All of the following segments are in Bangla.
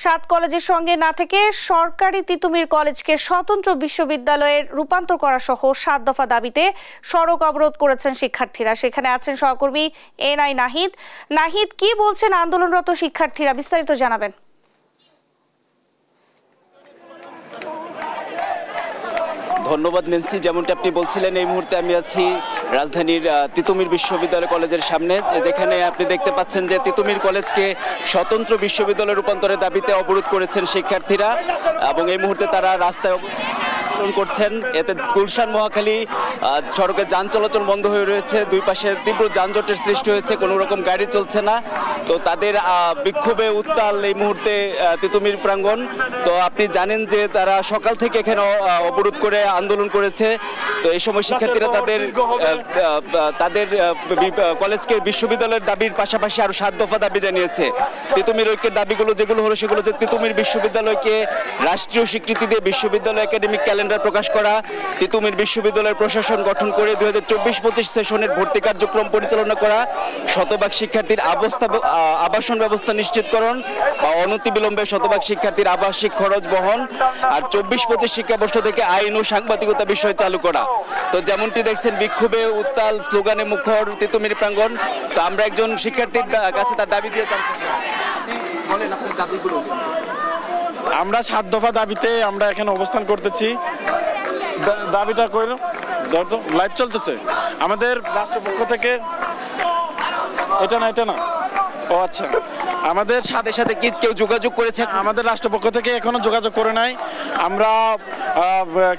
সাত কলেজের সঙ্গে না থেকে সরকারি তিতুমির কলেজকে স্বতন্ত্র বিশ্ববিদ্যালয়ে রূপান্তর করা সহ ৭ দফা দাবিতে সড়ক অবরোধ করেছেন শিক্ষার্থীরা। সেখানে আছেন সহকর্মী এনআই নাহিদ। নাহিদ, কি বলছেন আন্দোলনরত শিক্ষার্থীরা, বিস্তারিত জানাবেন। ধন্যবাদ নেন্সি। যেমনটা আপনি বলছিলেন, এই মুহূর্তে আমি আছি রাজধানীর তিতুমির বিশ্ববিদ্যালয় কলেজের সামনে, যেখানে আপনি দেখতে পাচ্ছেন যে তিতুমির কলেজকে স্বতন্ত্র বিশ্ববিদ্যালয়ে রূপান্তরের দাবিতে অবরোধ করেছেন শিক্ষার্থীরা এবং এই মুহূর্তে তারা রাস্তায় করছেন। এতে গুলশান মহাখালী সড়কে যান চলাচল বন্ধ হয়ে রয়েছে, দুই পাশে তীব্র যানজটের সৃষ্টি হয়েছে, কোনো রকম গাড়ি চলছে না। তো তাদের বিক্ষোভে উত্তাল এই মুহূর্তে তিতুমির প্রাঙ্গণ। তো আপনি জানেন যে তারা সকাল থেকে এখানে অবরোধ করে আন্দোলন করেছে। তো এই সময় শিক্ষার্থীরা তাদের কলেজকে বিশ্ববিদ্যালয়ের দাবির পাশাপাশি আরো ৭ দফা দাবি জানিয়েছে। তিতুমির ঐক্যের দাবিগুলো যেগুলো হলো সেগুলো যে তিতুমির বিশ্ববিদ্যালয়কে রাষ্ট্রীয় স্বীকৃতি দিয়ে বিশ্ববিদ্যালয় একাডেমিক ক্যালেন্ডার প্রকাশ করা, তিতুমির বিশ্ববিদ্যালয়ের প্রশাসন গঠন করে 2024-25 সেশনের ভর্তি কার্যক্রম পরিচালনা করা, শতভাগ শিক্ষার্থীর আবাসন ব্যবস্থা নিশ্চিতকরণ বা অনতিবিলম্বে শতভাগ শিক্ষার্থীর আবাসিক খরচ বহন, আর 24-25 শিক্ষাবর্ষ থেকে আইন ও সাংবাদিকতা বিষয় চালু করা। তো যেমনটি দেখছেন, বিক্ষোভে উত্তাল, স্লোগানে মুখর তিতুমির প্রাঙ্গণ। তো আমরা একজন শিক্ষার্থীর কাছে তার দাবি দিয়ে জানতে চাই। বলেন আপনার দাবিগুলো। আমরা ৭ দফা দাবিতে আমরা এখানে অবস্থান করতেছি। দাবিটা কইল লাইভ চলতেছে আমাদের রাষ্ট্রপক্ষ থেকে। এটা না ও আচ্ছা, আমাদের সাথে কি কেউ যোগাযোগ করেছে? আমাদের রাষ্ট্রপক্ষ থেকে এখনো যোগাযোগ করে নাই। আমরা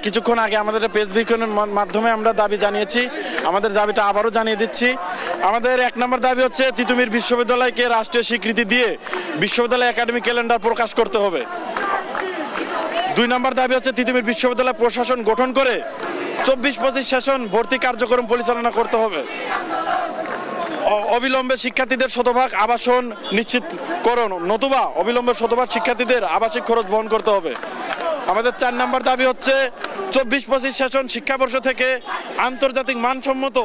কিছুক্ষণ আগে আমাদের প্রেস ব্রিফিংয়ের মাধ্যমে আমরা দাবি জানিয়েছি। আমাদের দাবিটা আবারও জানিয়ে দিচ্ছি। আমাদের ১ নম্বর দাবি হচ্ছে তিতুমির বিশ্ববিদ্যালয়কে রাষ্ট্রীয় স্বীকৃতি দিয়ে বিশ্ববিদ্যালয় একাডেমিক ক্যালেন্ডার প্রকাশ করতে হবে। ২ নম্বর দাবি হচ্ছে তিতুমির বিশ্ববিদ্যালয় প্রশাসন গঠন করে 24-25 সেশন ভর্তি কার্যক্রম পরিচালনা করতে হবে। অবিলম্বে শিক্ষার্থীদের শতভাগ আবাসন নিশ্চিত করুন, নতুবা অবিলম্বে শতভাগ শিক্ষার্থীদের আবাসিক খরচ বহন করতে হবে। আমাদের ৪ নম্বর দাবি হচ্ছে 24-25 সেশন শিক্ষাবর্ষ থেকে আন্তর্জাতিক মানসম্মত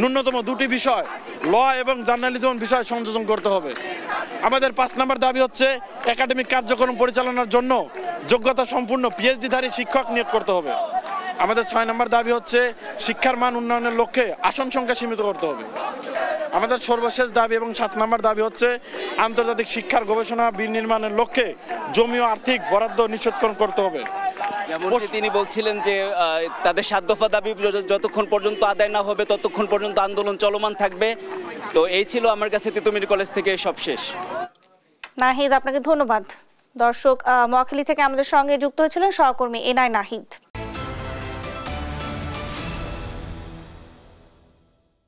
ন্যূনতম 2টি বিষয়, ল এবং জার্নালিজম বিষয় সংযোজন করতে হবে। আমাদের ৫ নম্বর দাবি হচ্ছে একাডেমিক কার্যক্রম পরিচালনার জন্য যোগ্যতা সম্পূর্ণ পিএইচডিধারী শিক্ষক নিয়োগ করতে হবে। আমাদের ৬ নম্বর দাবি হচ্ছে শিক্ষার মান উন্নয়নের লক্ষ্যে আসন সংখ্যা সীমিত করতে হবে। আমাদের সর্বশেষ দাবি এবং ৭ নম্বর দাবি হচ্ছে আন্তর্জাতিক শিক্ষার গবেষণা বিনির্মাণের লক্ষ্যে জমি ও আর্থিক বরাদ্দ নিশ্চিতকরণ করতে হবে। যেমনটি তিনি বলছিলেন যে তাদের ৭ দফা দাবি যতক্ষণ পর্যন্ত আদায় না হবে ততক্ষণ পর্যন্ত আন্দোলন চলমান থাকবে। তো এই ছিল আমার কাছে তিতুমির কলেজ থেকে সব শেষ। নাহিদ, আপনাকে ধন্যবাদ। দর্শক, মহাখালী থেকে আমাদের সঙ্গে যুক্ত হয়েছিলেন সহকর্মী এনআই নাহিদ।